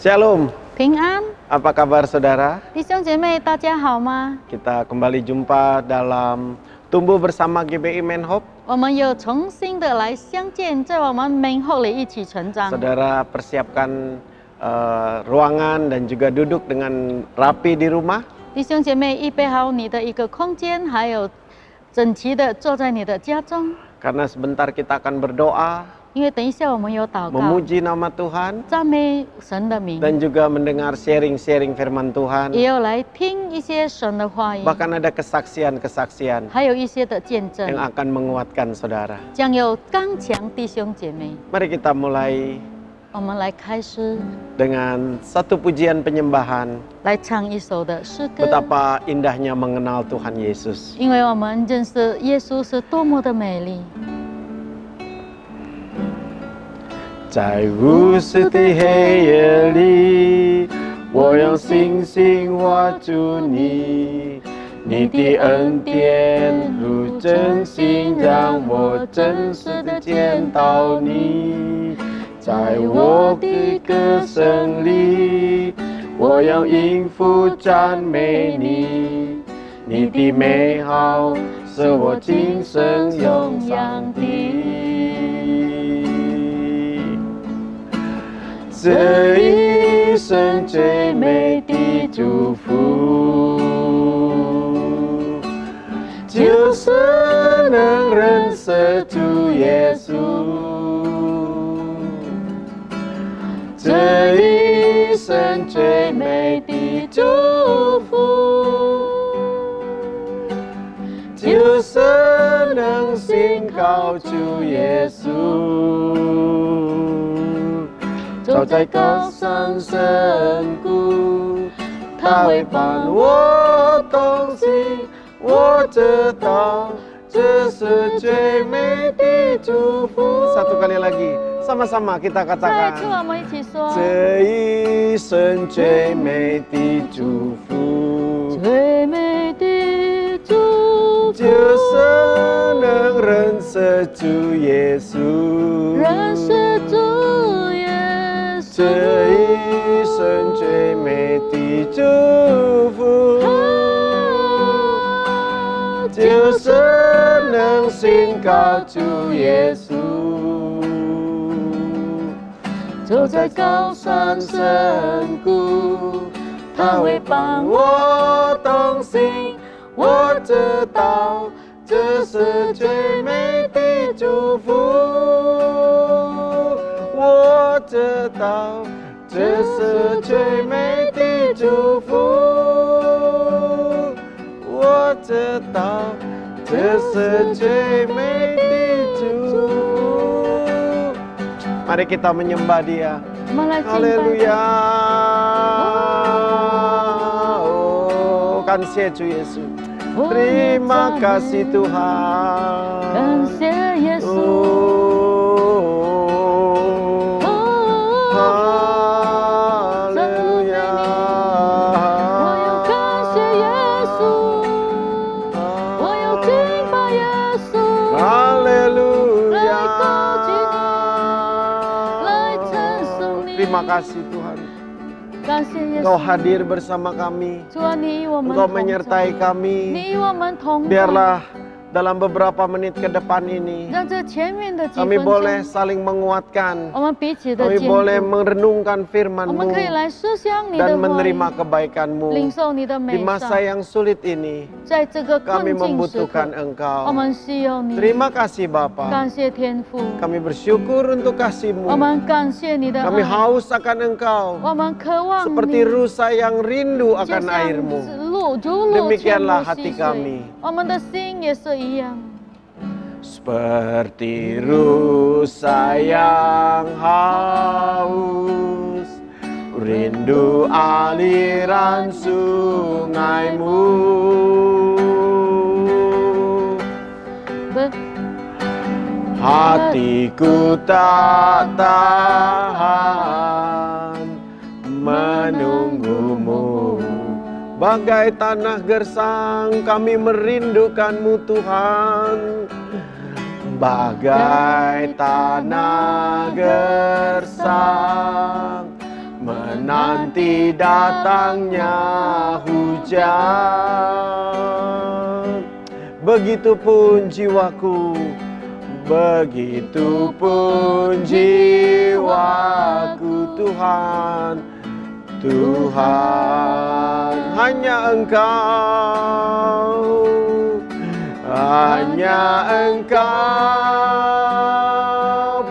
Shalom, 平安， apa kabar saudara? 弟兄姐妹，大家好吗？ Kita kembali jumpa dalam Tumbuh Bersama GBI Menhop. 我们又重新的来相见，在我们门后里一起成长。 Saudara persiapkan ruangan dan juga duduk dengan rapi di rumah. 弟兄姐妹，预备好你的一个空间，还有整齐的坐在你的家中， Karena sebentar kita akan berdoa, 因为等一下我们有祷告， memuji nama Tuhan, 赞美神的名， dan juga mendengar sharing-sharing firman Tuhan. 也有来听一些神的话语， Bahkan ada kesaksian-kesaksian 还有一些的见 yang 证， akan menguatkan saudara. 将有刚强弟兄姐妹。 Mari kita mulai 我们来开始， dengan satu pujian penyembahan. 来唱一首的诗歌。 Betapa indahnya mengenal Tuhan Yesus. 因为我们认识耶稣是多么的美丽。 在无私的黑夜里，我用星星画出你，你的恩典如真心让我真实的见到你。在我的歌声里，我用音符赞美你，你的美好是我今生永远的。 这一生最美的祝福，就是能认识主耶稣。这一生最美的祝福，就是能信靠主耶稣。 走在高山深谷，他会伴我同行。我知道这是最美的祝福。Satu kali lagi, sama-sama kita 再 katakan. 次我们一起说， 这一生最美的祝福， 最美的祝福， 就是能认识主耶稣。 认识主耶稣。 这一生最美的祝福，就是能信靠主耶稣。走在高山深谷，他会伴我同行。我知道这是最美的祝福。 我知道这是最美的祝福，我知道这是最美的祝福。Mari kita menyembah Dia. 我们来敬拜。 Haleluya. Oh, 感谢主耶稣。Terima kasih Tuhan. 感谢耶稣。 Terima kasih Tuhan, 感谢耶 Engkau 稣， hadir bersama kami, 主啊，你与我们 Engkau 同在， menyertai kami. 你与我们同在。 Biarlah dalam beberapa menit ke depan ini 让这前面的几 kami 分 boleh 钟， saling menguatkan, 我们彼此的 kami 坚 boleh 固， merenungkan 我 firman-Mu 们可以来思想你 dan 的话 menerima 语， kebaikan-Mu. 领受你的 Di 美 masa 善。 yang sulit ini, 在这个 kami 困境时刻 membutuhkan，Engkau. 我们需要你。 Terima kasih Bapa. 感谢天父， Kami bersyukur untuk 我 kasih-Mu. 们感谢你的 Kami 爱， haus akan Engkau. 我们渴望 Seperti 你， rusa yang rindu 就 akan 像 air-Mu. 如鹿 Demikianlah 切 hati 慕溪 kami. 水，我们的心也是一样。 Seperti rusa yang haus, rindu aliran sungai-Mu. Hatiku tak tahan menunggumu. Bagai tanah gersang kami merindukanmu Tuhan. Bagai tanah gersang menanti nanti datangnya hujan. Begitupun jiwaku, begitupun jiwaku Tuhan. Tuhan, hanya Engkau, hanya Engkau,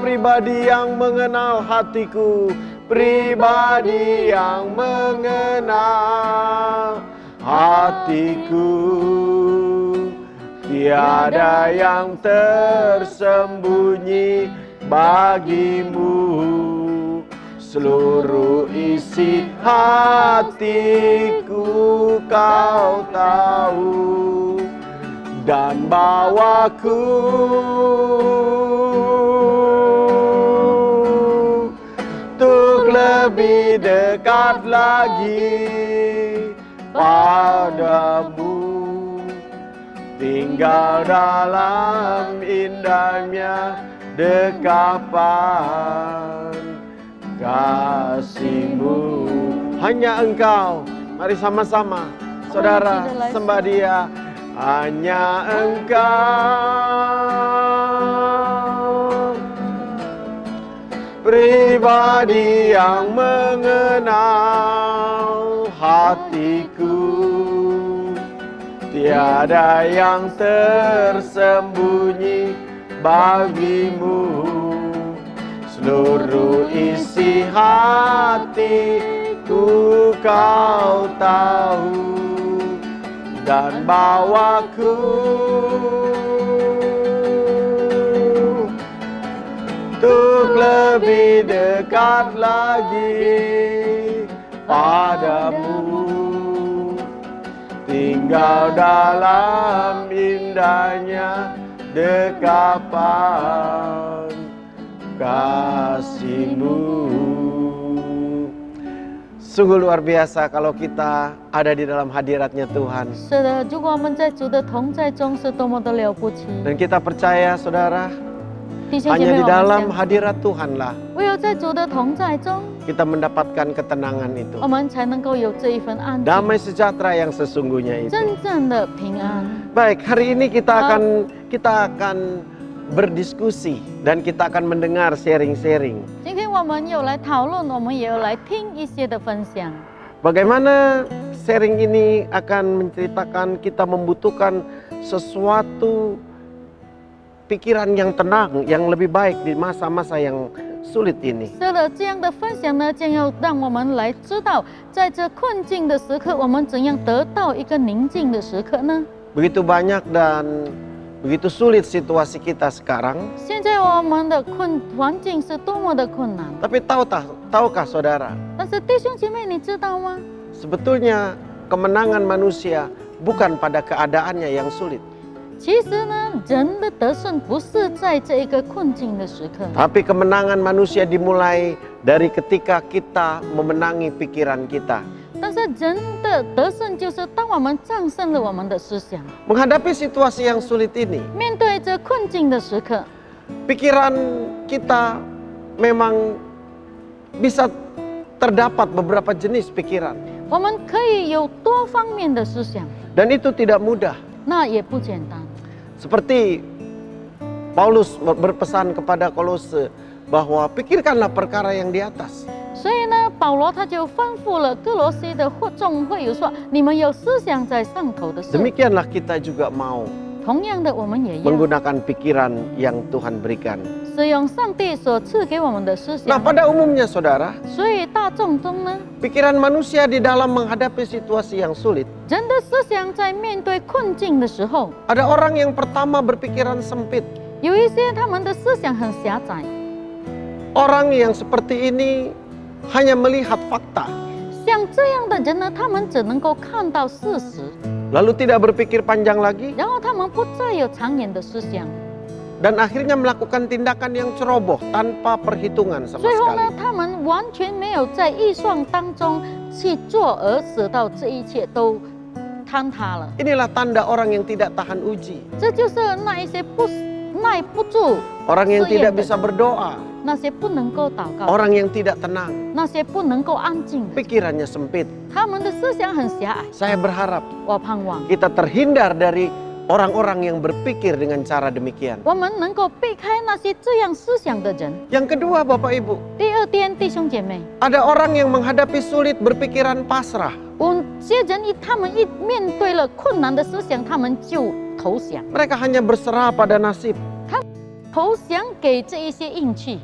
pribadi yang mengenal hatiku, pribadi yang mengenal hatiku. Tiada yang tersembunyi bagimu, seluruh isi hatiku Kau tahu, dan bawaku untuk lebih dekat lagi padamu, tinggal dalam indahnya dekapan kasih-Mu. Hanya Engkau. Mari sama-sama saudara sembah Dia. Hanya Engkau, pribadi yang mengenal hatiku. Tiada yang tersembunyi bagimu, seluruh isi hatiku Kau tahu, dan bawaku untuk lebih dekat lagi padamu, tinggal dalam indahnya dekapan kasih-Mu. Sungguh luar biasa kalau kita ada di dalam hadiratnya Tuhan. 是的，如果我们在主的同在中，是多么的了不起。 Dan kita percaya saudara, 弟兄姐 hanya 妹， di 我们 dalam 相信 hadirat Tuhanlah 唯有在主的同在中， kita mendapatkan ketenangan itu. 我们才能够有这一份安静， Damai sejahtera yang sesungguhnya itu. 真正的平安。 Baik, hari ini kita akan berdiskusi dan kita akan mendengar sharing-sharing. 今天我们有来讨论，我们也有来听一些的分享。 Bagaimana sharing ini akan menceritakan kita membutuhkan sesuatu pikiran yang tenang, yang lebih baik di masa-masa yang sulit ini. 是的，这样的分享呢，将要让我们来知道，在这困境的时刻，我们怎样得到一个宁静的时刻呢？ Begitu banyak dan begitu sulit situasi kita sekarang. 现在我们的环境是多么的困难， Tapi tahukah saudara, 但是弟兄姐妹，你知道吗？ sebetulnya kemenangan manusia bukan pada keadaannya yang sulit. 其实呢，人的得胜不是在这一个困境的时刻， Tapi kemenangan manusia dimulai dari ketika kita memenangi pikiran kita. 但是人的得胜就是当我们战胜了我们的思想， Menghadapi situasi yang sulit ini, 面对这困境的时刻， pikiran kita memang bisa terdapat beberapa jenis pikiran. 我们可以有多方面的思想， Dan itu tidak mudah. 那也不简单。 Seperti Paulus berpesan kepada Kolose bahwa pikirkanlah perkara yang di atas. 所以呢，保罗他就吩咐了哥罗西的众会友说：“你们有思想在上头的事。” Demikianlah kita juga mau 同样的，我们也要 menggunakan pikiran yang Tuhan berikan. 使用上帝所赐给我们的思 Nah, 想。 pada umumnya saudara, 所以大众中呢， pikiran manusia di dalam menghadapi situasi yang sulit. 人的思想在面对困境的时候， Ada orang yang pertama berpikiran sempit. 有一些他们的思想很狭窄。 Orang yang seperti ini hanya melihat fakta, 像这样的人呢，他们只能够看到事实， lalu tidak berpikir panjang lagi, 然后他们不再有长远的思想， dan akhirnya melakukan tindakan yang ceroboh tanpa perhitungan sama 最后呢 sekali.，他们完全没有在预算当中去做，而使到这一切都坍塌了。 Inilah tanda orang yang tidak tahan uji, 这就是那一些不耐不住， orang yang Itu tidak yang bisa berdoa, 那些不能够祷告， orang yang tidak tenang, 那些不能够安静的， pikirannya sempit. 他们的思想很狭隘。 Saya berharap 我盼望 kita terhindar dari orang-orang yang berpikir dengan cara demikian. 我们能够避开那些这样思想的人。 Yang kedua, Bapak Ibu, 第二点，弟兄姐妹， ada orang yang menghadapi sulit berpikiran pasrah. 有些人他们一面对了困难的思想，他们就投降， Mereka hanya berserah pada nasib 投降给这一些运气，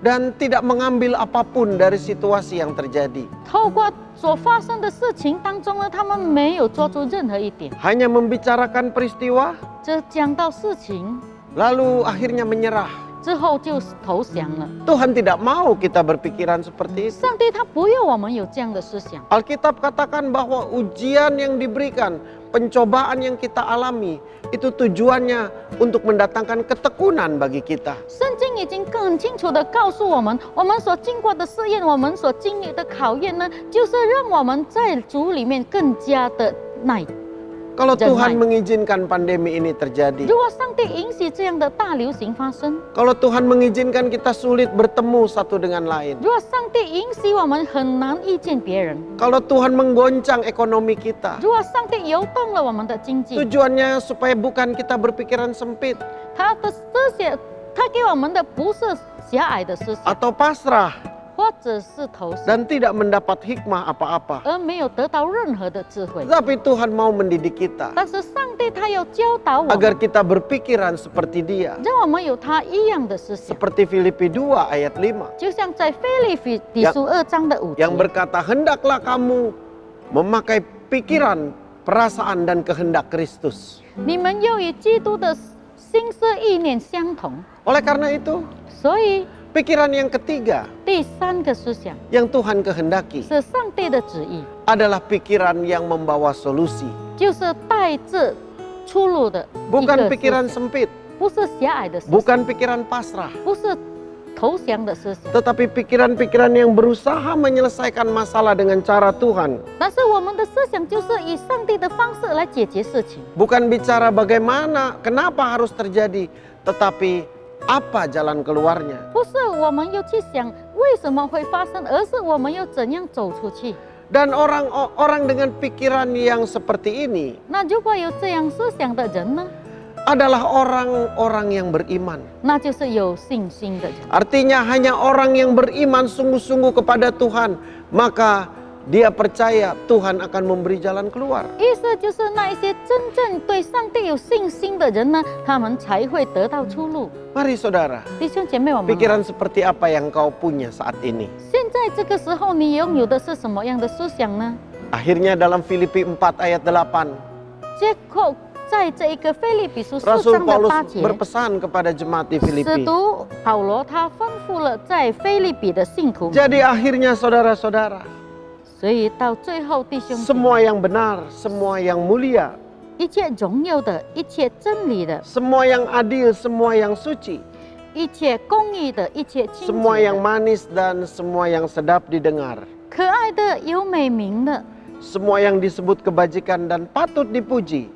dan tidak mengambil apapun dari situasi yang terjadi. 透过所发生的事情当中呢，他们没有做出任何一点， Hanya membicarakan peristiwa, 只讲到事情 lalu akhirnya menyerah. 之后就投降了。 Tuhan tidak mau kita berpikiran seperti itu. 上帝他不要我们有这样的思想。 Alkitab katakan bahwa ujian yang diberikan, pencobaan yang kita alami, itu tujuannya untuk mendatangkan ketekunan bagi kita. 圣经已经更清楚的告诉我们，我们所经过的试验，我们所经历的考验呢，就是让我们在主里面更加的耐。 Kalau Tuhan mengizinkan pandemi ini terjadi, 如果上帝允许这样的大流行发生， kalau Tuhan mengizinkan kita sulit bertemu satu dengan lain, 如果上帝允许我们很难遇见别人， kalau Tuhan menggoncang ekonomi kita, 如果上帝摇动了我们的经济， tujuannya supaya bukan kita berpikiran sempit 他的思想，他给我们的不是狭隘的思想， atau pasrah 或者是投降， dan tidak mendapat hikmah apa-apa. 而没有得到任何的智慧。 Tapi Tuhan mau mendidik kita 但是上帝他要教导我们， agar kita berpikiran seperti Dia. 让我们有他一样的思想。 Seperti Filipi 2 ayat 5. 就像在腓立比书2章的5 Yang 节， berkata, hendaklah kamu memakai pikiran, perasaan dan kehendak Kristus. 你们又与基督的心思意念相同。 Oleh karena itu, 所以 pikiran yang ketiga 第三个思想 yang Tuhan kehendaki 是上帝的旨意， adalah pikiran yang membawa solusi. 就是带着出路的一 Bukan 个 pikiran 思想， sempit, 不是狭隘的思想， bukan pikiran pasrah, 不是投降的思想， tetapi pikiran-pikiran yang berusaha menyelesaikan masalah dengan cara Tuhan. 但是我们的思想就是以上帝的方式来解决事情， Bukan bicara bagaimana, kenapa harus terjadi, tetapi apa jalan keluarnya. 不是我们又去想为什么会发生，而是我们要怎样走出去。 Dan orang dengan pikiran yang seperti ini 那如果有这样思想的人呢， adalah orang-orang yang beriman. 那就是有信心的人。 Artinya hanya orang yang beriman sungguh-sungguh kepada Tuhan, maka dia percaya Tuhan akan memberi jalan keluar. 意思就是那一些真正对上帝有信心的人呢，他们才会得到出路。 Mari saudara, 弟兄姐妹，我们 pikiran seperti apa yang kau punya saat ini? 现在这个时候你拥有的是什么样的思想呢？ Akhirnya dalam Filipi 4 ayat 8, 结果在这一个腓立比书4 Rasul 章的 Paulus 8节， berpesan kepada jemaat di 使 Filipi. 徒保罗他吩咐了在腓立比的信徒们， Jadi akhirnya saudara-saudara, 所以到最后弟兄姐妹， semua yang benar, semua yang mulia, 一切荣耀的、一切真理的、 semua yang adil, semua yang suci, 一切公义的、一切清 semua 洁 yang 的、 manis dan semua yang sedap didengar, 可爱的、有美名的， semua yang disebut kebajikan dan patut dipuji,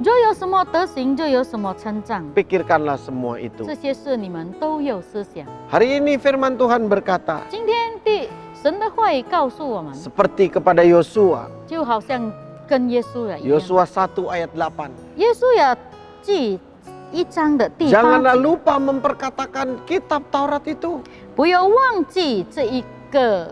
若有什么德行，就有什么称赞。 pikirkanlah semua itu. 这些事你们都有思想。 Hari ini firman Tuhan berkata, 今天神的话语告诉我们， seperti kepada Yosua, 就好像跟耶稣一样。 Yosua 1 ayat 8. 耶稣也记1章的第8 Janganlah 节， lupa memperkatakan kitab Taurat itu. 不要忘记这一个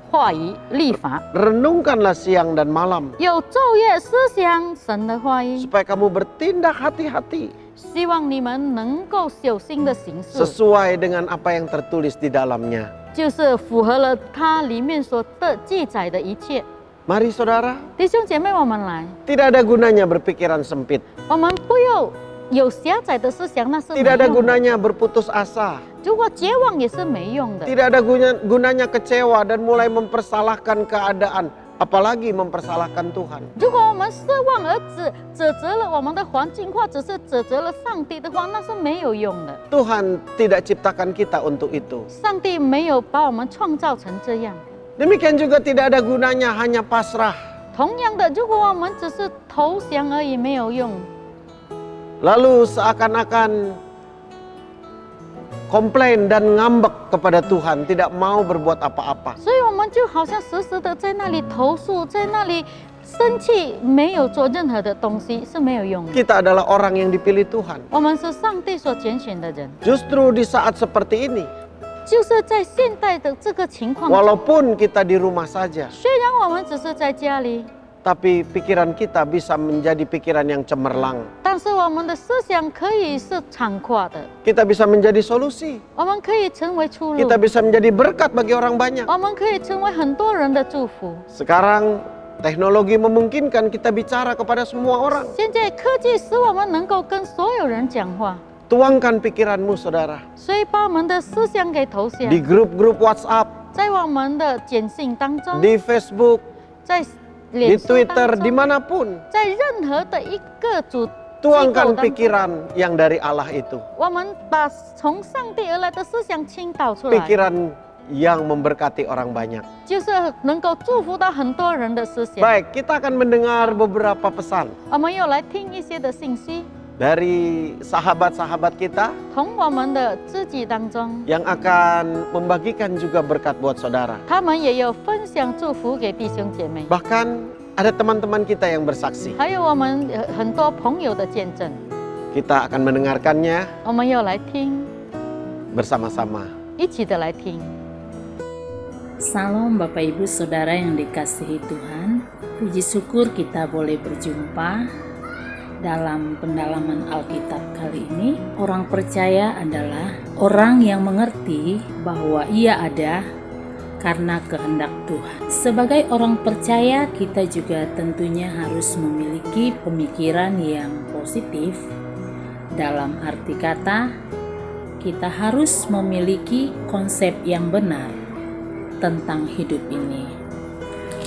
话语律法， Renungkanlah siang dan malam, 有昼夜思想神的话语， supaya kamu bertindak hati-hati 希望你们能够小心的行事， sesuai dengan apa yang tertulis di dalamnya. 就是符合了它里面所记载的一切。 Mari saudara, 弟兄姐妹，我们来， tidak ada gunanya berpikiran sempit. 我们不要有狭窄的思想，那是没 Tidak ada 用的。 gunanya berputus asa. 如果绝望也是没用的。 Tidak ada gunanya kecewa dan mulai mempersalahkan keadaan, apalagi mempersalahkan Tuhan. 如果我们失望而指责了我们的环境，或者是指责了上帝的话，那是没有用的。 Tuhan tidak ciptakan kita untuk itu. 上帝没有把我们创造成这样。 Demikian juga tidak ada gunanya hanya pasrah. 同样的，如果我们只是投降而已，没有用。 Lalu seakan-akan komplain dan ngambek kepada Tuhan, tidak mau berbuat apa-apa. 所以我们就好像时时的在那里投诉，在那里生气，没有做任何的东西是没有用的。 Kita adalah orang yang dipilih Tuhan. 我们是上帝所拣选的人， Justru di saat seperti ini, 就是在现代的这个情况中， walaupun kita di rumah saja, 虽然我们只是在家里， tapi pikiran kita bisa menjadi pikiran yang cemerlang. 但是我们的思想可以是敞阔的， Kita bisa menjadi solusi. 我们可以成为出路， Kita bisa menjadi berkat bagi orang banyak. 我们可以成为很多人的祝福。 Sekarang teknologi memungkinkan kita bicara kepada semua orang. 现在科技使我们能够跟所有人讲话， Tuangkan pikiranmu, saudara. 所以把我们的思想给投下， Di grup-grup WhatsApp, 在我们的简讯当中， di Facebook, 在 di 脸书当 Twitter, 中， dimanapun. 在任何的一个机构 Tuangkan 当中， pikiran yang dari Allah itu. 我们把从上帝而来的思想倾倒出来， Pikiran yang memberkati orang banyak. 就是能够祝福到很多人的思想。 Baik, kita akan mendengar beberapa pesan 我们又来听一些的信息， dari sahabat-sahabat kita 从我们的知己当中， yang akan membagikan juga berkat buat saudara. 他们也有分享祝福给弟兄姐妹， Bahkan ada teman-teman kita yang bersaksi. 还有我们很多朋友的见证， Kita akan mendengarkannya 我们又来听， bersama-sama. 一起的来听。 Salam Bapak Ibu Saudara yang dikasihi Tuhan. Puji syukur kita boleh berjumpa dalam pendalaman Alkitab kali ini. Orang percaya adalah orang yang mengerti bahwa ia ada karena kehendak Tuhan. Sebagai orang percaya, kita juga tentunya harus memiliki pemikiran yang positif. Dalam arti kata, kita harus memiliki konsep yang benar tentang hidup ini.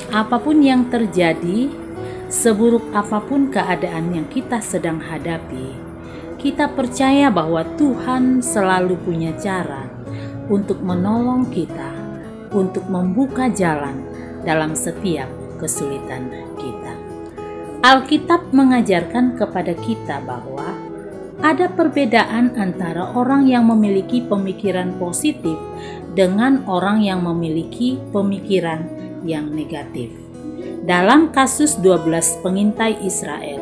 Apapun yang terjadi, seburuk apapun keadaan yang kita sedang hadapi, kita percaya bahwa Tuhan selalu punya cara untuk menolong kita, untuk membuka jalan dalam setiap kesulitan kita. Alkitab mengajarkan kepada kita bahwa ada perbedaan antara orang yang memiliki pemikiran positif dengan orang yang memiliki pemikiran yang negatif. Dalam kasus 12 pengintai Israel,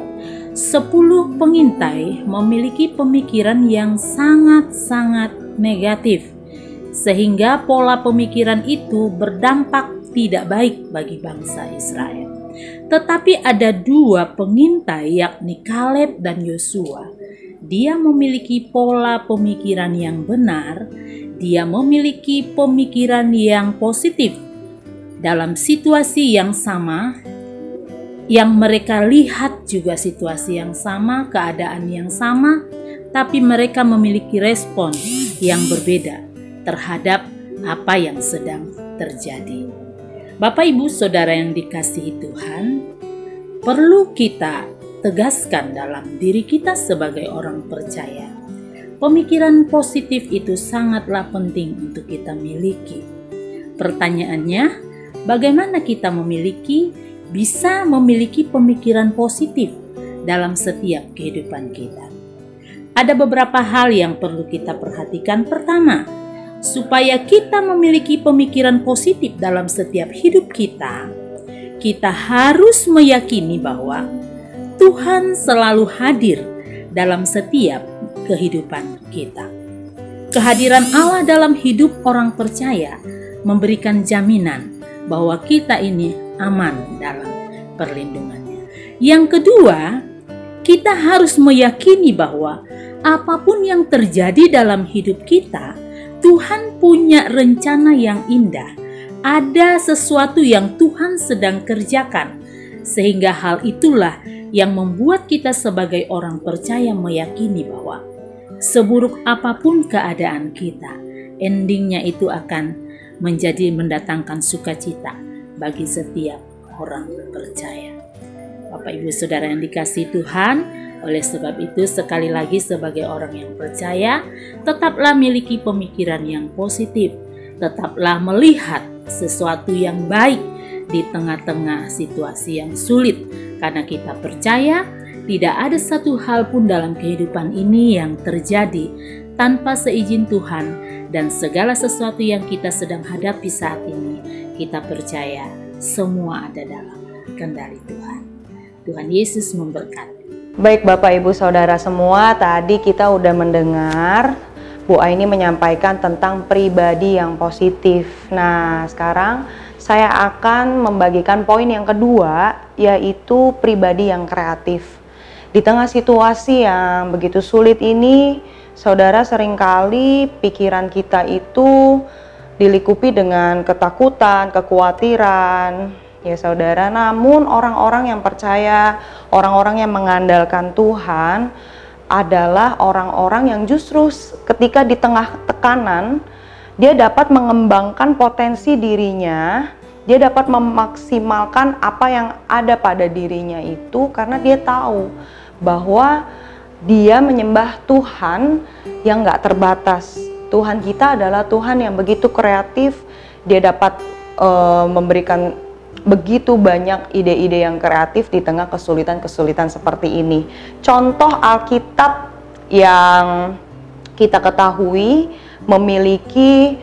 10 pengintai memiliki pemikiran yang sangat-sangat negatif, sehingga pola pemikiran itu berdampak tidak baik bagi bangsa Israel. Tetapi ada 2 pengintai, yakni Kaleb dan Yosua. Dia memiliki pola pemikiran yang benar, dia memiliki pemikiran yang positif. Dalam situasi yang sama, yang mereka lihat juga situasi yang sama, keadaan yang sama, tapi mereka memiliki respon yang berbeda terhadap apa yang sedang terjadi. Bapak Ibu Saudara yang dikasihi Tuhan, perlu kita tegaskan dalam diri kita sebagai orang percaya. Pemikiran positif itu sangatlah penting untuk kita miliki. Pertanyaannya, bagaimana kita bisa memiliki pemikiran positif dalam setiap kehidupan kita? Ada beberapa hal yang perlu kita perhatikan. Pertama, supaya kita memiliki pemikiran positif dalam setiap hidup kita, kita harus meyakini bahwa Tuhan selalu hadir dalam setiap kehidupan kita. Kehadiran Allah dalam hidup orang percaya memberikan jaminan bahwa kita ini aman dalam perlindungannya. Yang kedua, kita harus meyakini bahwa apapun yang terjadi dalam hidup kita, Tuhan punya rencana yang indah. Ada sesuatu yang Tuhan sedang kerjakan, sehingga hal itulah yang membuat kita sebagai orang percaya meyakini bahwa seburuk apapun keadaan kita, endingnya itu akan mendatangkan sukacita bagi setiap orang percaya. Bapak Ibu Saudara yang dikasihi Tuhan, oleh sebab itu sekali lagi sebagai orang yang percaya, tetaplah miliki pemikiran yang positif, tetaplah melihat sesuatu yang baik di tengah-tengah situasi yang sulit, karena kita percaya tidak ada satu hal pun dalam kehidupan ini yang terjadi tanpa seizin Tuhan, dan segala sesuatu yang kita sedang hadapi saat ini, kita percaya semua ada dalam kendali Tuhan. Tuhan Yesus memberkati. Baik Bapak Ibu Saudara semua, tadi kita udah mendengar Bu Aini menyampaikan tentang pribadi yang positif. Nah, sekarang saya akan membagikan poin yang kedua, yaitu pribadi yang kreatif. Di tengah situasi yang begitu sulit ini, saudara, seringkali pikiran kita itu dilikupi dengan ketakutan, kekhawatiran, ya saudara. Namun orang-orang yang percaya, orang-orang yang mengandalkan Tuhan adalah orang-orang yang justru ketika di tengah tekanan, dia dapat mengembangkan potensi dirinya, dia dapat memaksimalkan apa yang ada pada dirinya itu, karena dia tahu bahwa dia menyembah Tuhan yang gak terbatas. Tuhan kita adalah Tuhan yang begitu kreatif, dia dapat memberikan begitu banyak ide-ide yang kreatif di tengah kesulitan-kesulitan seperti ini. Contoh Alkitab yang kita ketahui memiliki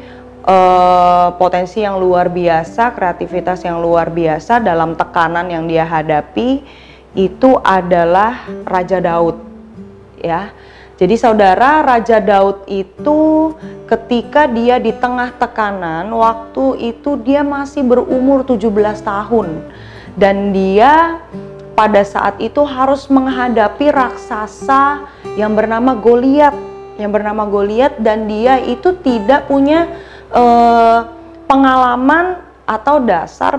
potensi yang luar biasa, kreativitas yang luar biasa dalam tekanan yang dia hadapi, itu adalah Raja Daud, ya. Jadi saudara, Raja Daud itu ketika dia di tengah tekanan, waktu itu dia masih berumur 17 tahun. Dan dia pada saat itu harus menghadapi raksasa yang bernama Goliat. Dan dia itu tidak punya pengalaman atau dasar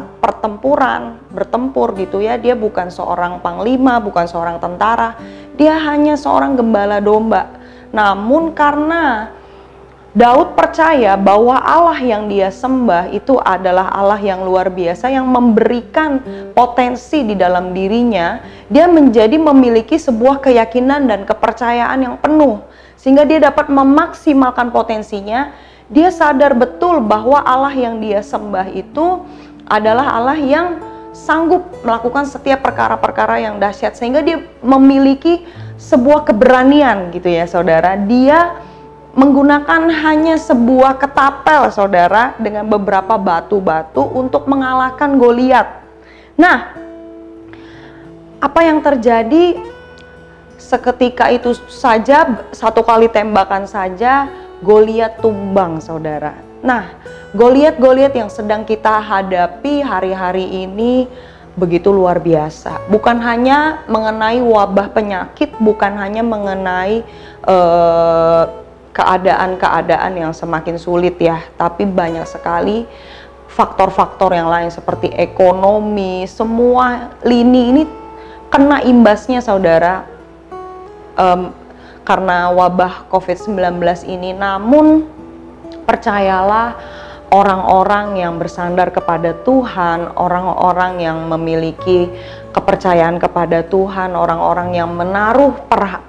bertempur gitu ya. Dia bukan seorang panglima, bukan seorang tentara, dia hanya seorang gembala domba. Namun karena Daud percaya bahwa Allah yang dia sembah itu adalah Allah yang luar biasa, yang memberikan potensi di dalam dirinya, dia menjadi memiliki sebuah keyakinan dan kepercayaan yang penuh, sehingga dia dapat memaksimalkan potensinya. Dia sadar betul bahwa Allah yang dia sembah itu adalah Allah yang sanggup melakukan setiap perkara-perkara yang dahsyat, sehingga dia memiliki sebuah keberanian gitu ya saudara. Dia menggunakan hanya sebuah ketapel saudara dengan beberapa batu-batu untuk mengalahkan Goliat. Nah, apa yang terjadi seketika itu saja, satu kali tembakan saja Goliat tumbang saudara. Nah, Goliat yang sedang kita hadapi hari-hari ini begitu luar biasa. Bukan hanya mengenai wabah penyakit, bukan hanya mengenai keadaan-keadaan yang semakin sulit ya, tapi banyak sekali faktor-faktor yang lain seperti ekonomi, semua lini ini kena imbasnya saudara. Karena wabah COVID-19 ini. Namun percayalah, orang-orang yang bersandar kepada Tuhan, orang-orang yang memiliki kepercayaan kepada Tuhan, orang-orang yang menaruh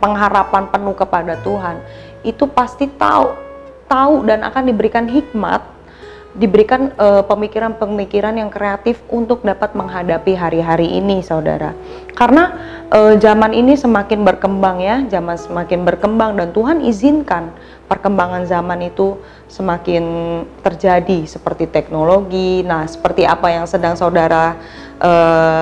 pengharapan penuh kepada Tuhan, itu pasti tahu dan akan diberikan hikmat, diberikan pemikiran-pemikiran yang kreatif untuk dapat menghadapi hari-hari ini saudara. Karena zaman ini semakin berkembang ya, zaman semakin berkembang, dan Tuhan izinkan perkembangan zaman itu semakin terjadi seperti teknologi. Nah, seperti apa yang sedang saudara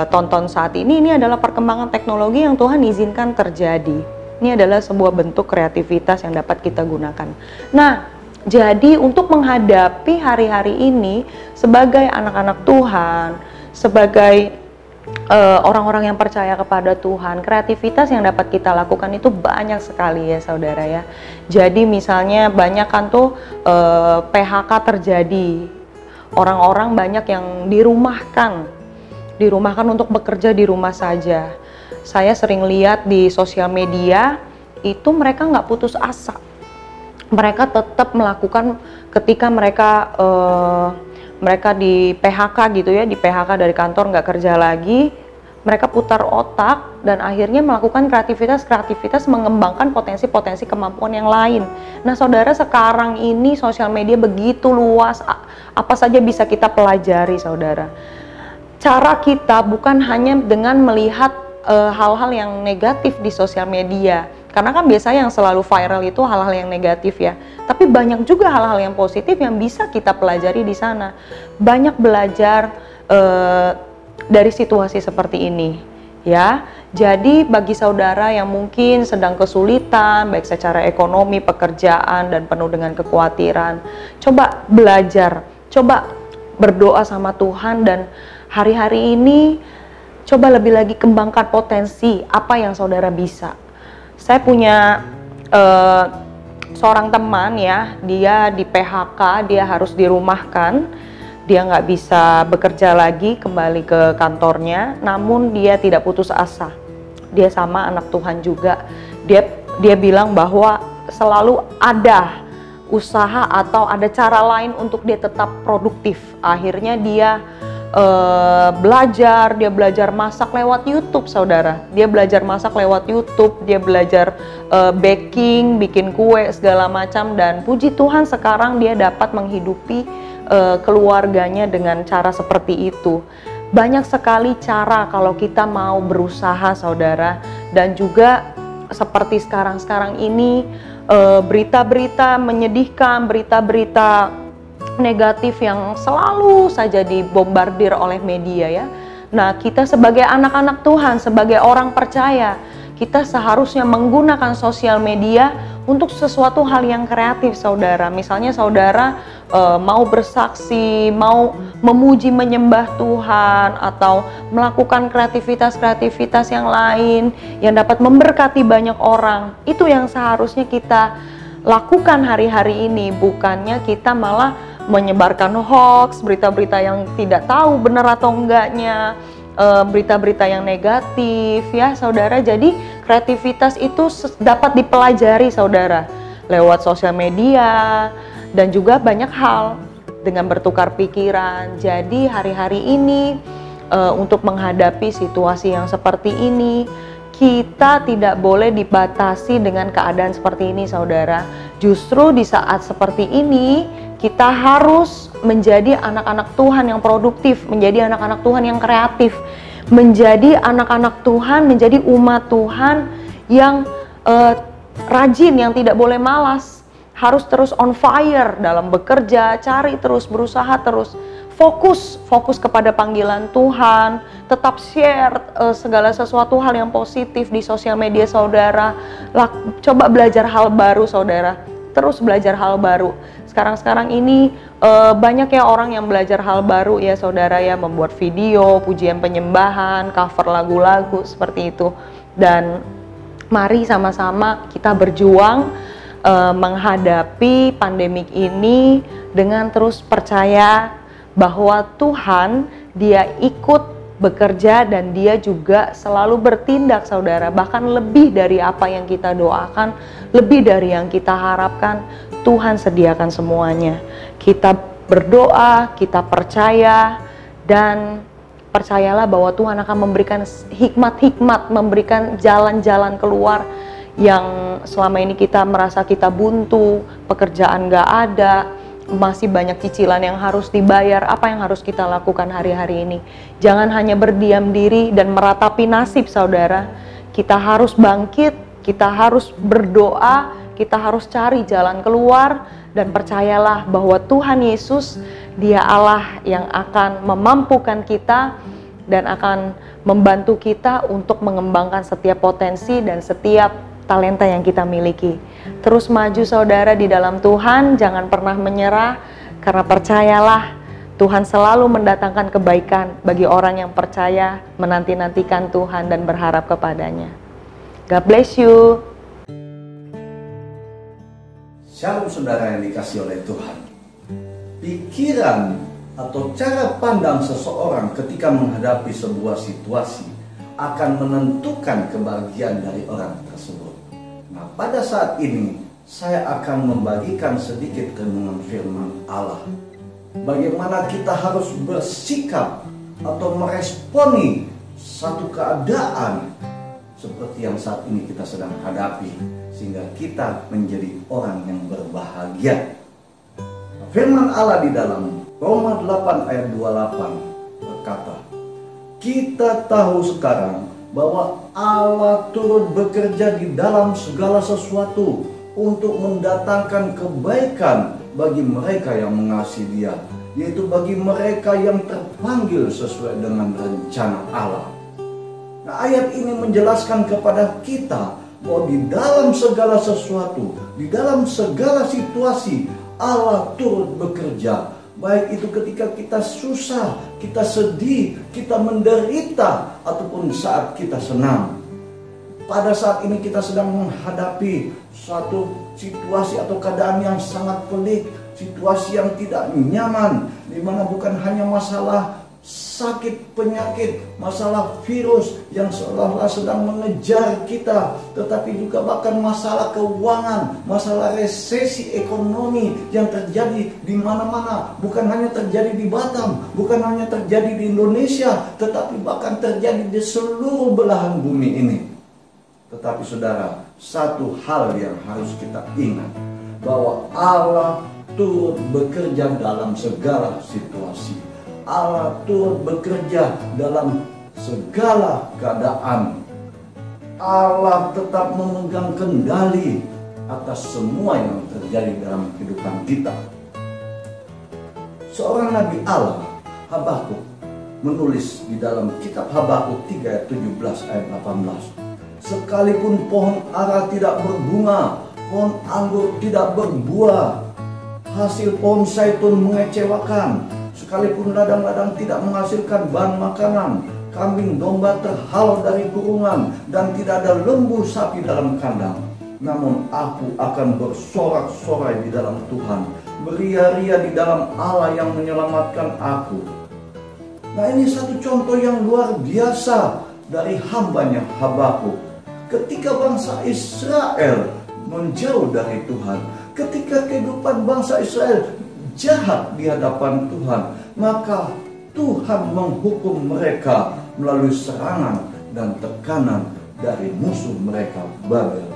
tonton saat ini adalah perkembangan teknologi yang Tuhan izinkan terjadi. Ini adalah sebuah bentuk kreativitas yang dapat kita gunakan. Nah, jadi untuk menghadapi hari-hari ini sebagai anak-anak Tuhan, sebagai orang-orang yang percaya kepada Tuhan, kreativitas yang dapat kita lakukan itu banyak sekali ya saudara ya. Jadi misalnya banyak kan tuh PHK terjadi, orang-orang banyak yang dirumahkan untuk bekerja di rumah saja. Saya sering lihat di sosial media itu mereka nggak putus asa. Mereka tetap melakukan ketika mereka di PHK gitu ya, di PHK dari kantor, nggak kerja lagi, mereka putar otak dan akhirnya melakukan kreativitas mengembangkan potensi-potensi kemampuan yang lain. Nah saudara, sekarang ini sosial media begitu luas, apa saja bisa kita pelajari saudara. Cara kita bukan hanya dengan melihat hal-hal yang negatif di sosial media, Karena kan biasanya yang selalu viral itu hal-hal yang negatif ya. Tapi banyak juga hal-hal yang positif yang bisa kita pelajari di sana. Banyak belajar dari situasi seperti ini ya. Jadi bagi saudara yang mungkin sedang kesulitan baik secara ekonomi, pekerjaan, dan penuh dengan kekhawatiran, coba belajar, coba berdoa sama Tuhan, dan hari-hari ini coba lebih lagi kembangkan potensi apa yang saudara bisa. Saya punya seorang teman ya, dia di PHK, dia harus dirumahkan, dia nggak bisa bekerja lagi kembali ke kantornya, namun dia tidak putus asa. Dia sama anak Tuhan juga, dia bilang bahwa selalu ada usaha atau ada cara lain untuk dia tetap produktif. Akhirnya dia belajar masak lewat YouTube, saudara. Dia belajar masak lewat YouTube, dia belajar baking, bikin kue segala macam, dan puji Tuhan sekarang dia dapat menghidupi keluarganya dengan cara seperti itu. Banyak sekali cara kalau kita mau berusaha, saudara. Dan juga seperti sekarang ini berita-berita menyedihkan, berita-berita negatif yang selalu saja dibombardir oleh media ya. Nah, kita sebagai anak-anak Tuhan, sebagai orang percaya, kita seharusnya menggunakan sosial media untuk sesuatu hal yang kreatif, saudara. Misalnya saudara mau bersaksi, mau memuji menyembah Tuhan, atau melakukan kreativitas yang lain yang dapat memberkati banyak orang. Itu yang seharusnya kita lakukan hari-hari ini, bukannya kita malah menyebarkan hoax, berita-berita yang tidak tahu benar atau enggaknya, berita-berita yang negatif ya saudara. Jadi kreativitas itu dapat dipelajari, saudara, lewat sosial media dan juga banyak hal dengan bertukar pikiran. Jadi hari-hari ini untuk menghadapi situasi yang seperti ini, kita tidak boleh dibatasi dengan keadaan seperti ini, saudara. Justru di saat seperti ini kita harus menjadi anak-anak Tuhan yang produktif, menjadi anak-anak Tuhan yang kreatif, menjadi anak-anak Tuhan, menjadi umat Tuhan yang rajin, yang tidak boleh malas, harus terus on fire dalam bekerja, cari terus, berusaha terus, fokus kepada panggilan Tuhan, tetap share segala sesuatu hal yang positif di sosial media saudara. Coba belajar hal baru, saudara, terus belajar hal baru. Sekarang ini banyak ya orang yang belajar hal baru ya saudara ya, membuat video, pujian penyembahan, cover lagu-lagu seperti itu. Dan mari sama-sama kita berjuang menghadapi pandemik ini dengan terus percaya bahwa Tuhan, Dia ikut bekerja dan Dia juga selalu bertindak, saudara. Bahkan lebih dari apa yang kita doakan, lebih dari yang kita harapkan, Tuhan sediakan semuanya. Kita berdoa, kita percaya, dan percayalah bahwa Tuhan akan memberikan hikmat-hikmat, memberikan jalan-jalan keluar yang selama ini kita merasa kita buntu, pekerjaan gak ada, masih banyak cicilan yang harus dibayar. Apa yang harus kita lakukan hari-hari ini? Jangan hanya berdiam diri dan meratapi nasib, saudara. Kita harus bangkit, kita harus berdoa, kita harus cari jalan keluar, dan percayalah bahwa Tuhan Yesus, Dia Allah yang akan memampukan kita dan akan membantu kita untuk mengembangkan setiap potensi dan setiap talenta yang kita miliki. Terus maju, saudara, di dalam Tuhan, jangan pernah menyerah, karena percayalah Tuhan selalu mendatangkan kebaikan bagi orang yang percaya, menanti-nantikan Tuhan dan berharap kepadanya. God bless you. Shalom saudara yang dikasihi oleh Tuhan. Pikiran atau cara pandang seseorang ketika menghadapi sebuah situasi akan menentukan kebahagiaan dari orang tersebut. Nah, pada saat ini saya akan membagikan sedikit renungan firman Allah. Bagaimana kita harus bersikap atau meresponi satu keadaan seperti yang saat ini kita sedang hadapi, sehingga kita menjadi orang yang berbahagia. Firman Allah di dalam Roma 8 ayat 28 berkata, kita tahu sekarang bahwa Allah turut bekerja di dalam segala sesuatu untuk mendatangkan kebaikan bagi mereka yang mengasihi Dia, yaitu bagi mereka yang terpanggil sesuai dengan rencana Allah. Nah, ayat ini menjelaskan kepada kita bahwa di dalam segala sesuatu, di dalam segala situasi, Allah turut bekerja. Baik itu ketika kita susah, kita sedih, kita menderita, ataupun saat kita senang. Pada saat ini kita sedang menghadapi suatu situasi atau keadaan yang sangat pelik, situasi yang tidak nyaman, di mana bukan hanya masalah sakit, penyakit, masalah virus yang seolah-olah sedang mengejar kita, tetapi juga bahkan masalah keuangan, masalah resesi ekonomi yang terjadi di mana-mana. Bukan hanya terjadi di Batam, bukan hanya terjadi di Indonesia, tetapi bahkan terjadi di seluruh belahan bumi ini. Tetapi saudara, satu hal yang harus kita ingat, bahwa Allah turut bekerja dalam segala situasi. Allah turut bekerja dalam segala keadaan. Allah tetap memegang kendali atas semua yang terjadi dalam kehidupan kita. Seorang Nabi Allah, Habakuk, menulis di dalam kitab Habakuk 3 ayat 17 ayat 18. Sekalipun pohon ara tidak berbunga, pohon anggur tidak berbuah, hasil pohon zaitun mengecewakan, sekalipun ladang-ladang tidak menghasilkan bahan makanan, kambing domba terhalau dari kurungan, dan tidak ada lembu sapi dalam kandang, namun aku akan bersorak-sorai di dalam Tuhan, beria-ria di dalam Allah yang menyelamatkan aku. Nah, ini satu contoh yang luar biasa dari hambanya Habakuk. Ketika bangsa Israel menjauh dari Tuhan, ketika kehidupan bangsa Israel jahat di hadapan Tuhan, maka Tuhan menghukum mereka melalui serangan dan tekanan dari musuh mereka, Babel.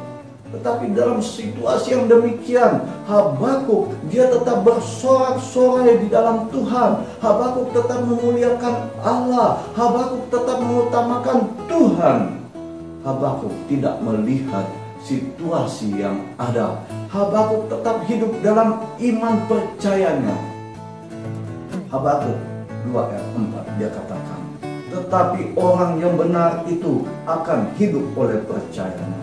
Tetapi dalam situasi yang demikian, Habakuk dia tetap bersorak-sorai di dalam Tuhan. Habakuk tetap memuliakan Allah. Habakuk tetap mengutamakan Tuhan. Habakuk tidak melihat situasi yang ada. Habakuk tetap hidup dalam iman percayanya. Habakuk 2 ayat 4 dia katakan, tetapi orang yang benar itu akan hidup oleh percayanya.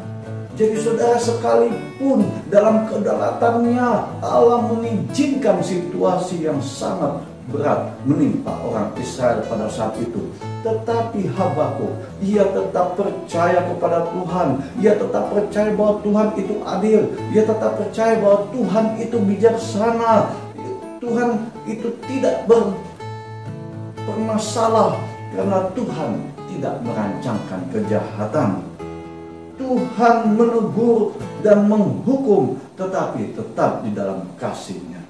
Jadi saudara, sekalipun dalam kedalatannya Allah mengizinkan situasi yang sangat berat menimpa orang Israel pada saat itu, tetapi Habakuk ia tetap percaya kepada Tuhan. Ia tetap percaya bahwa Tuhan itu adil. Ia tetap percaya bahwa Tuhan itu bijaksana. Tuhan itu tidak bermasalah, karena Tuhan tidak merancangkan kejahatan. Tuhan menegur dan menghukum, tetapi tetap di dalam kasih-Nya.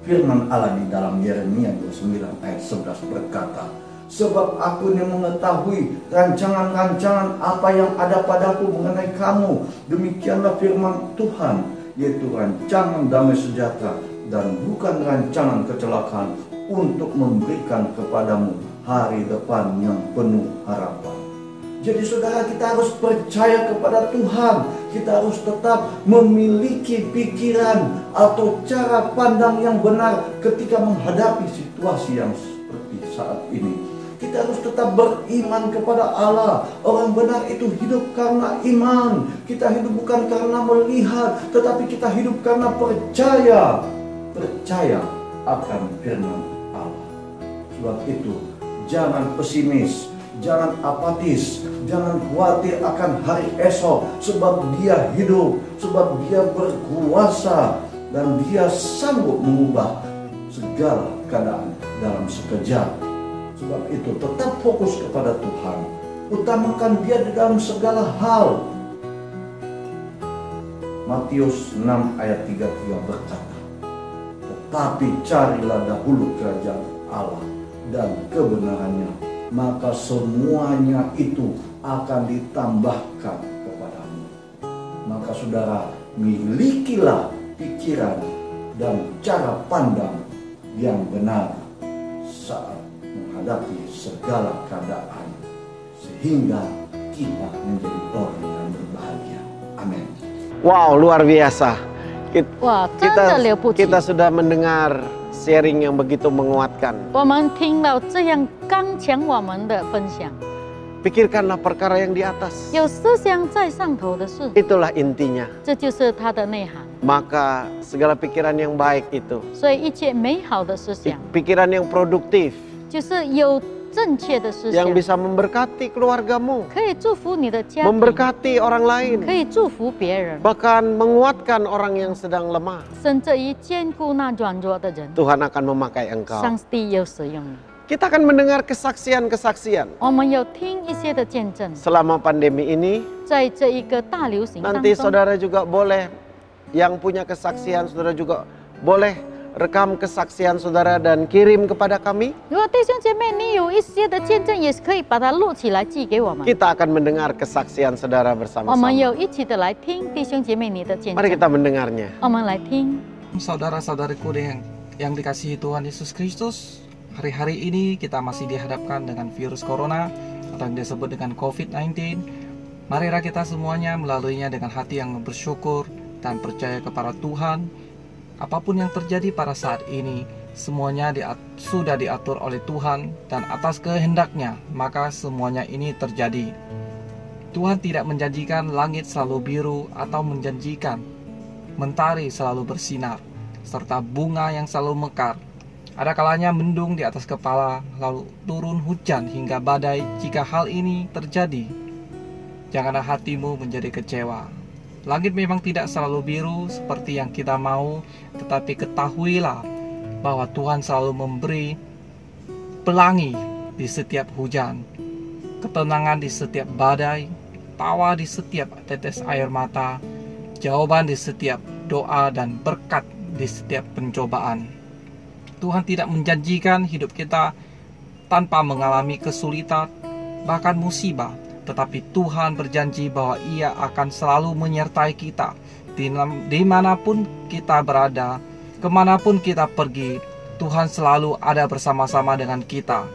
Firman Allah di dalam Yeremia 29 ayat 11 berkata, sebab aku ini mengetahui rancangan-rancangan apa yang ada padaku mengenai kamu. Demikianlah firman Tuhan, yaitu rancangan damai sejahtera dan bukan rancangan kecelakaan, untuk memberikan kepadamu hari depan yang penuh harapan. Jadi saudara, kita harus percaya kepada Tuhan. Kita harus tetap memiliki pikiran atau cara pandang yang benar ketika menghadapi situasi yang seperti saat ini. Kita harus tetap beriman kepada Allah. Orang benar itu hidup karena iman. Kita hidup bukan karena melihat, tetapi kita hidup karena percaya. Percaya akan firman Allah. Sebab itu, jangan pesimis, jangan apatis, jangan khawatir akan hari esok. Sebab Dia hidup, sebab Dia berkuasa, dan Dia sanggup mengubah segala keadaan dalam sekejap. Sebab itu tetap fokus kepada Tuhan. Utamakan Dia di dalam segala hal. Matius 6 ayat 33 berkata, tetapi carilah dahulu kerajaan Allah dan kebenarannya, maka semuanya itu akan ditambahkan kepadamu. Maka saudara, milikilah pikiran dan cara pandang yang benar saat menghadapi segala keadaan, hingga kita menjadi orang yang berbahagia. Amin. Wow, luar biasa. Wah, 真的了不起。 kita sudah mendengar sharing yang begitu menguatkan. 我们听到这样刚强我们的分享， Pikirkanlah perkara yang di atas. 有思想在上头的事， Itulah intinya. 这就是它的内涵。 Maka segala pikiran yang baik itu, 所以一切美好的思想， pikiran yang produktif, 就是有正确的思想 yang，bisa memberkati keluargamu, 可以祝福你的家庭， memberkati orang 可 lain, 以祝福别人， bahkan menguatkan orang yang sedang lemah. 甚至于兼顾那软弱的人， Tuhan akan memakai engkau. 上帝有使用你。 Kita akan mendengar kesaksian-kesaksian 我们有听一些的见证， selama pandemi ini. 在这一个大流行当 Nanti 中， saudara juga boleh, yang punya kesaksian, saudara juga boleh rekam kesaksian saudara dan kirim kepada kami. 如果弟兄姐妹你有一些的见证，也是可以把它录起来寄给我们。 Kita akan mendengar kesaksian saudara 我们 bersama-sama. 有一起的来听弟兄姐妹你的见 Mari 证， kita mendengarnya. 我们来听。 Saudara-saudariku yang dikasihi Tuhan Yesus Kristus, hari-hari ini kita masih dihadapkan dengan virus corona atau yang disebut dengan COVID-19. Marilah kita semuanya melaluinya dengan hati yang bersyukur dan percaya kepada Tuhan. Apapun yang terjadi pada saat ini, semuanya sudah diatur oleh Tuhan dan atas kehendaknya, maka semuanya ini terjadi. Tuhan tidak menjanjikan langit selalu biru atau menjanjikan mentari selalu bersinar, serta bunga yang selalu mekar. Ada kalanya mendung di atas kepala, lalu turun hujan hingga badai. Jika hal ini terjadi, janganlah hatimu menjadi kecewa. Langit memang tidak selalu biru seperti yang kita mau, tetapi ketahuilah bahwa Tuhan selalu memberi pelangi di setiap hujan, ketenangan di setiap badai, tawa di setiap tetes air mata, jawaban di setiap doa, dan berkat di setiap pencobaan. Tuhan tidak menjanjikan hidup kita tanpa mengalami kesulitan, bahkan musibah. Tetapi Tuhan berjanji bahwa Ia akan selalu menyertai kita dimanapun kita berada, kemanapun kita pergi. Tuhan selalu ada bersama-sama dengan kita.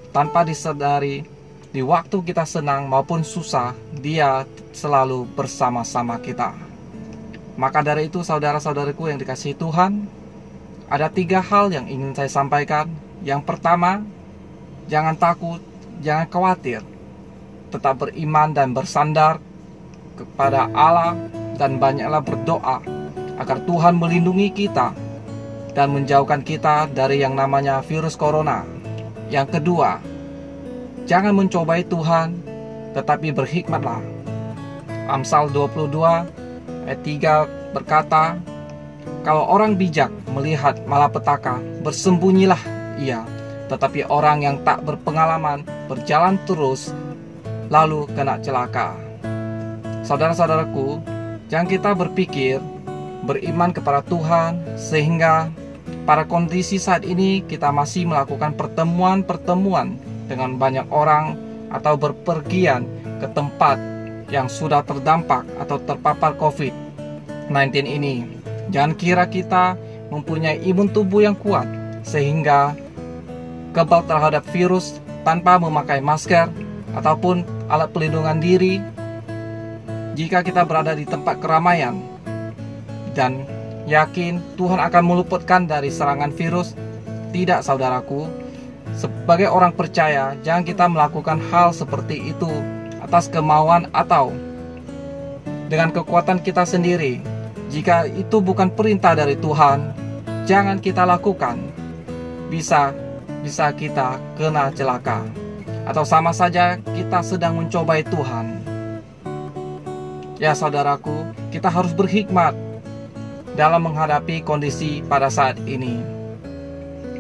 Tanpa disadari, di waktu kita senang maupun susah, Dia selalu bersama-sama kita. Maka dari itu, saudara-saudariku yang dikasihi Tuhan, ada 3 hal yang ingin saya sampaikan. Yang pertama, jangan takut, jangan khawatir. Tetap beriman dan bersandar kepada Allah, dan banyaklah berdoa agar Tuhan melindungi kita dan menjauhkan kita dari yang namanya virus corona. Yang kedua, jangan mencobai Tuhan, tetapi berhikmatlah. Amsal 22 ayat 3 berkata, kalau orang bijak melihat malapetaka, bersembunyilah ia. Tetapi orang yang tak berpengalaman berjalan terus, lalu kena celaka. Saudara-saudaraku, jangan kita berpikir beriman kepada Tuhan sehingga pada kondisi saat ini kita masih melakukan pertemuan-pertemuan dengan banyak orang atau berpergian ke tempat yang sudah terdampak atau terpapar COVID-19 ini. Jangan kira kita mempunyai imun tubuh yang kuat sehingga kebal terhadap virus tanpa memakai masker ataupun alat pelindungan diri jika kita berada di tempat keramaian, dan yakin Tuhan akan meluputkan dari serangan virus. Tidak, saudaraku. Sebagai orang percaya, jangan kita melakukan hal seperti itu atas kemauan atau dengan kekuatan kita sendiri. Jika itu bukan perintah dari Tuhan, jangan kita lakukan. Bisa kita kena celaka, atau sama saja kita sedang mencobai Tuhan. Ya saudaraku, kita harus berhikmat dalam menghadapi kondisi pada saat ini.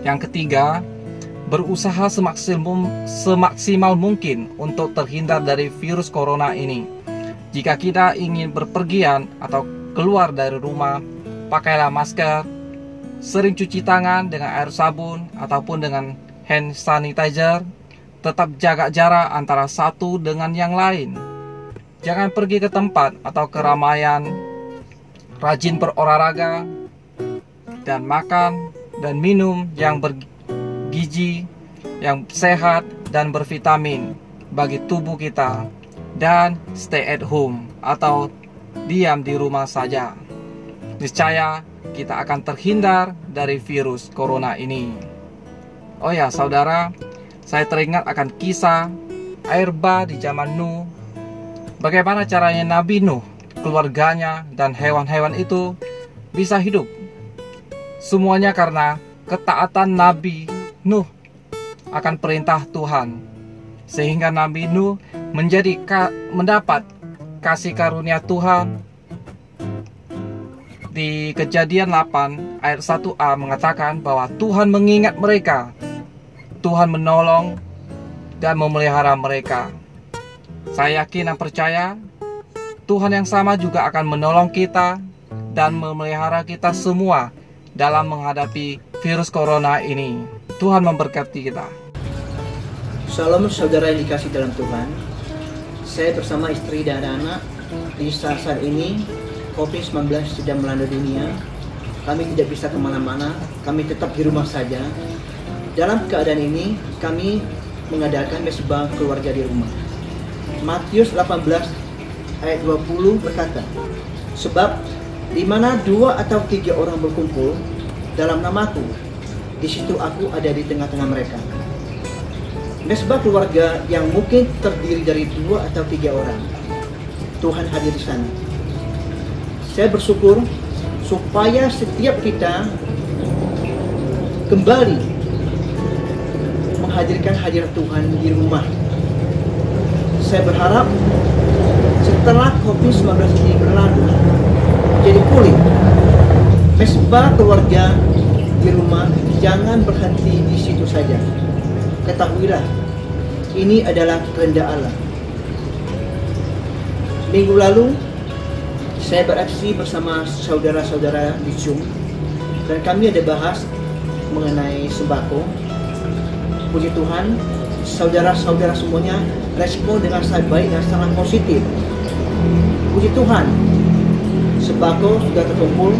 Yang ketiga, berusaha semaksimal mungkin untuk terhindar dari virus corona ini. Jika kita ingin berpergian atau keluar dari rumah, pakailah masker, sering cuci tangan dengan air sabun ataupun dengan hand sanitizer. Tetap jaga jarak antara satu dengan yang lain. Jangan pergi ke tempat atau keramaian. Rajin berolahraga dan makan dan minum yang bergizi, yang sehat dan bervitamin. bagi tubuh kita dan stay at home atau diam di rumah saja. Niscaya kita akan terhindar dari virus corona ini. Oh ya saudara, saya teringat akan kisah air bah di zaman Nuh. Bagaimana caranya Nabi Nuh, keluarganya, dan hewan-hewan itu bisa hidup. Semuanya karena ketaatan Nabi Nuh akan perintah Tuhan. Sehingga Nabi Nuh mendapat kasih karunia Tuhan. Di Kejadian 8 ayat 1a mengatakan bahwa Tuhan mengingat mereka. Tuhan menolong dan memelihara mereka. Saya yakin dan percaya Tuhan yang sama juga akan menolong kita dan memelihara kita semua dalam menghadapi virus corona ini. Tuhan memberkati kita. Shalom saudara yang dikasih dalam Tuhan. Saya bersama istri dan anak di saat ini COVID-19 sedang melanda dunia. Kami tidak bisa kemana-mana, kami tetap di rumah saja. Dalam keadaan ini, kami mengadakan mesbah keluarga di rumah. Matius 18 ayat 20 berkata, sebab di mana 2 atau 3 orang berkumpul dalam namaku, di situ aku ada di tengah-tengah mereka. Mesbah keluarga yang mungkin terdiri dari 2 atau 3 orang. Tuhan hadir di sana. Saya bersyukur supaya setiap kita kembali menghadirkan hadirat Tuhan di rumah. Saya berharap setelah COVID-19 ini berlalu, jadi pulih, mesbah keluarga di rumah jangan berhenti di situ saja. Ketahuilah, ini adalah kehendak Allah. Minggu lalu, saya beraksi bersama saudara-saudara di Zoom dan kami ada bahas mengenai sembako. Puji Tuhan, saudara-saudara semuanya respon dengan sangat baik dan sangat positif. Puji Tuhan, sembako sudah terkumpul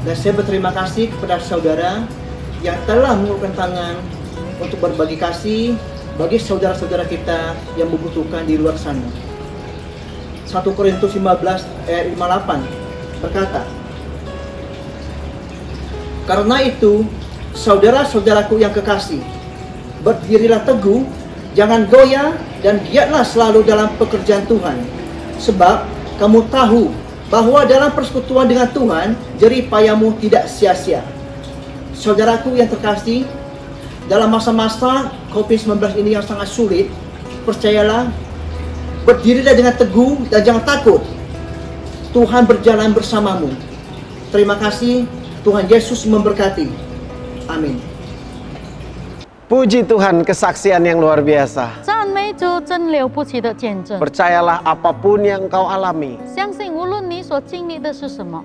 dan saya berterima kasih kepada saudara yang telah mengulurkan tangan untuk berbagi kasih bagi saudara-saudara kita yang membutuhkan di luar sana. 1 Korintus 15 ayat 58 berkata, karena itu, saudara-saudaraku yang kekasih, berdirilah teguh, jangan goyah, dan giatlah selalu dalam pekerjaan Tuhan. Sebab kamu tahu bahwa dalam persekutuan dengan Tuhan, jerih payahmu tidak sia-sia. Saudaraku yang terkasih, dalam masa-masa COVID-19 ini yang sangat sulit, percayalah, berdirilah dengan teguh dan jangan takut. Tuhan berjalan bersamamu. Terima kasih, Tuhan Yesus memberkati. Amin. Puji Tuhan, kesaksian yang luar biasa. 赞美主真了不起的见证。 Percayalah apapun yang kau alami, 相信无论你所经历的是什么，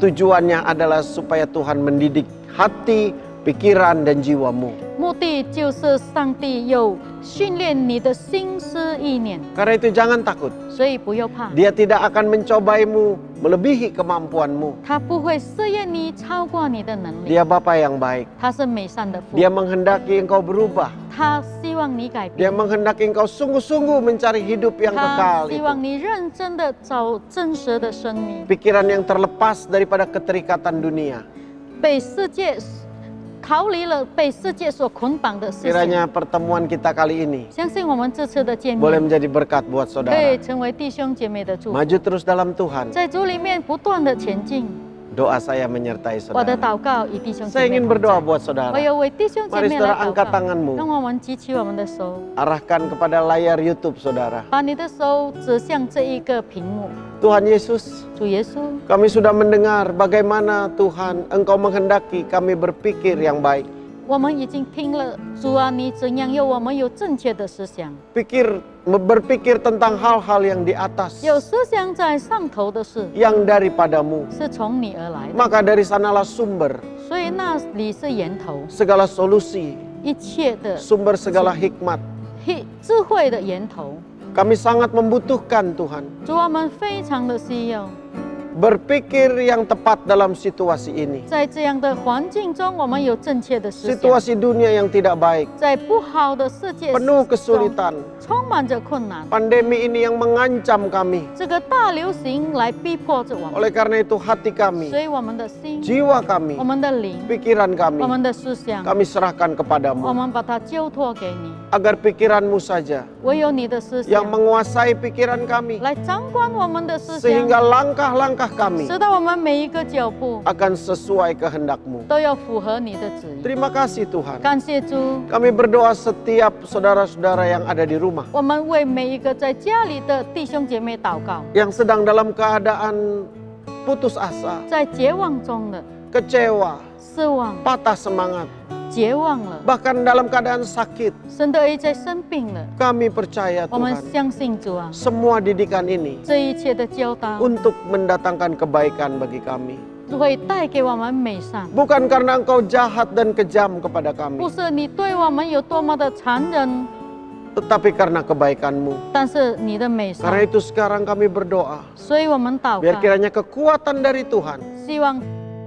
tujuannya adalah supaya Tuhan mendidik hati, pikiran, dan jiwamu. 目的就是上帝有训练你的心思意念， Karena itu jangan takut. 所以不要怕。 Dia tidak akan mencobaimu melebihi kemampuanmu. 他不会试验你超过你的能力， Dia Bapa yang baik. 他是美善的父， Dia menghendaki engkau berubah. 他希望你改 Dia 变， menghendaki engkau sungguh-sungguh mencari hidup yang 他 kekal 希 itu. 望你认真的找真实的生命， Pikiran yang terlepas daripada keterikatan dunia. 被世界逃离了被世界所捆绑的思想。 Kiranya pertemuan kita kali ini 相信我们这次的见 boleh 面 menjadi berkat buat 可 saudara. 以成为弟兄姐妹的祝福， Maju terus dalam Tuhan. 在主里面不断的前进。 Doa saya menyertai 我的 saudara. 祷告与弟兄姐 Saya 妹 ingin 同 berdoa 在。 buat saudara. 我要为弟兄姐 Mari 妹 saudara 来祷 angkat 告， tanganmu. 让我们举起我们的手， Arahkan kepada layar YouTube saudara. 把你的手指向这一个屏幕。 Tuhan Yesus, 主耶稣， kami sudah mendengar bagaimana Tuhan Engkau menghendaki kami berpikir yang baik. 我们已经听了，主啊，你怎样要我们有正确的思想， Berpikir tentang hal-hal yang di atas, 有思想在上头的事， yang daripadamu. 是从你而来的， Maka dari sanalah sumber 所以那里是源头， segala solusi, 一切的 sumber segala hikmat. 智慧的源头。 Kami sangat membutuhkan Tuhan. 主，我们非常的需要， berpikir yang tepat dalam situasi ini. 在这样的环境中，我们有正确的思想。 Situasi dunia yang tidak baik, 在不好的世界 penuh 中， kesulitan. 充满着困难。 Pandemi ini yang mengancam kami. 这个大流行来逼迫着我们， Oleh karena itu hati 所 kami, 以我们的心、 jiwa kami, 我们的灵、 pikiran kami, 我们的思想， kami serahkan 我 kepadamu. 们把它交托给你。 Agar pikiranmu saja 唯有你的思 yang 想 menguasai pikiran kami. 来掌管我们的思想， Sehingga langkah-langkah kami 使到我们每一个脚步 akan sesuai kehendak-Mu. 都要符合你的旨意。 Terima kasih Tuhan. 感谢主， Kami berdoa setiap saudara-saudara yang ada di rumah, 我们为每一个在家里的弟兄姐妹祷告， yang sedang dalam keadaan putus asa, 在绝望中的 kecewa, 失望、 patah semangat, 绝望了， bahkan dalam keadaan sakit. 甚至于在生病了。 Kami percaya 我们 Tuhan, 相信主啊， semua didikan ini 这一切的教导 untuk mendatangkan kebaikan bagi kami. 会带给我们美善， Bukan karena Engkau jahat dan kejam kepada 不 kami, 是你对我们有多么的残忍， tetapi karena kebaikan-Mu. 但是你的美 Karena 善。 itu sekarang kami berdoa, 所以我们祷 biar 告， kiranya kekuatan dari Tuhan 希望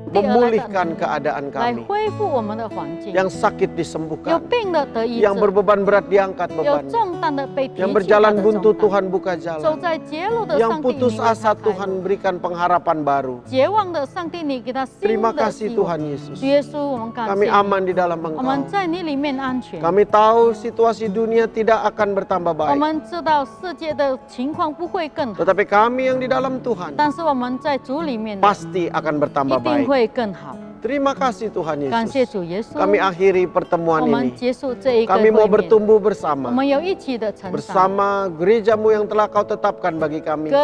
地而来的 memulihkan keadaan 来 kami. 恢复我们的环境， Yang sakit 有 disembuhkan, 病的得医 yang 治， berbeban berat diangkat 有 bebannya, 重担的被提 yang 起他 berjalan 的 buntu 重担， Tuhan buka 走 jalan, 在绝路的 yang 上帝， putus 你为他 asa 开 Tuhan 路， berikan pengharapan baru. 绝望的上帝，你给他新 Terima 的 kasih 希 Tuhan 望。 Yesus. 主耶稣，我们感 Kami 谢 aman 你， di dalam 我们 Engkau. 在你里面安全。 Kami tahu situasi dunia tidak akan bertambah 我 baik, 们知道世界的情况不会更好， tetapi kami yang di dalam Tuhan 但是我们在主里面的 pasti akan 一 bertambah 定 baik. 会更好。 Terima kasih Tuhan 感谢 Yesus. 主耶稣， Kami akhiri 我 pertemuan 们 ini. 结束这一个 Kami mau 会面， bertumbuh 我 bersama, 们要一起的成长， bersama gerejamu yang telah Kau tetapkan bagi kami.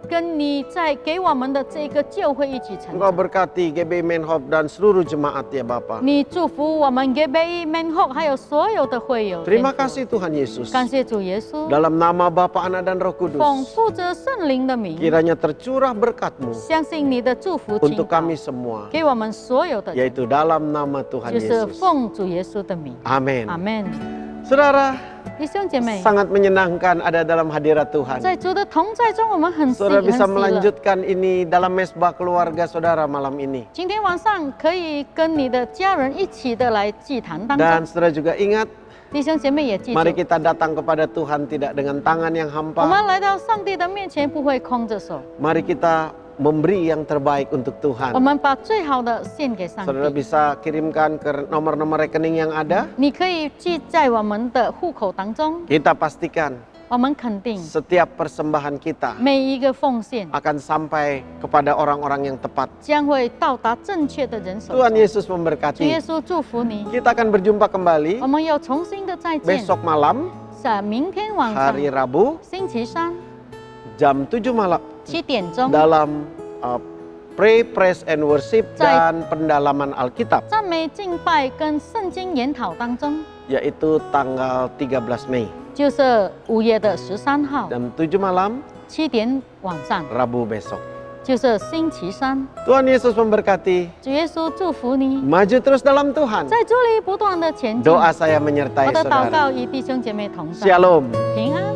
跟你在给我们的这个教会一起成 Engkau 长。 berkati GBI Menhop dan seluruh jemaat ya Bapa. 你祝福我们 GBI Menhok 还有所有的会友。 Terima kasih Tuhan Yesus. 感谢主耶稣， Dalam nama Bapa, Anak dan Roh 奉 Kudus, 父着圣灵的名， kiranya tercurah berkat-Mu 相信你的祝福 untuk 倾倒 kami semua, 给我们所有的人， yaitu dalam nama Tuhan 就是 Yesus. 奉主耶稣的名。 Amin. 阿门。 Saudara, 弟兄姐妹， sangat menyenangkan ada dalam hadirat Tuhan. 在主的同在中，我们很喜 Saudara 很 bisa 喜乐。 melanjutkan ini dalam mesbah keluarga saudara malam ini. 今天晚上可以跟你的家人一起的来祭坛当 Dan 中， saudara juga ingat, 弟兄姐妹也记住， mari kita datang kepada Tuhan tidak dengan tangan yang 我 hampa. 们来到上帝的面前不会空着手， Mari kita memberi yang terbaik untuk 我 Tuhan. 们把最好的献给上 Saudara 帝。 bisa kirimkan ke nomor-nomor rekening yang ada. 你可以记在我们的户口当中， Kita pastikan 我们肯定 setiap persembahan kita 每一个奉献 akan sampai kepada orang-orang yang tepat. 将会到达正确的人手 Tuhan 中。 Yesus 主耶 memberkati. 稣祝福你， Kita akan berjumpa kembali 我们要重新的再见。 besok malam 在明天晚上 hari Rabu 星期三 jam 7 malam 7点钟， dalam pray, praise and worship 在 dan pendalaman Alkitab, 赞美敬拜跟圣经研讨当中， yaitu tanggal 13 Mei 就是5月的13号 jam 7 malam 7点晚上， Rabu besok. 就是星期三。 Tuhan Yesus memberkati. 主耶稣祝福你， Maju terus dalam Tuhan. 在主里不断的前进。 Doa saya menyertai 我的祷 saudara. 告与弟兄姐妹同在， Shalom. 平安。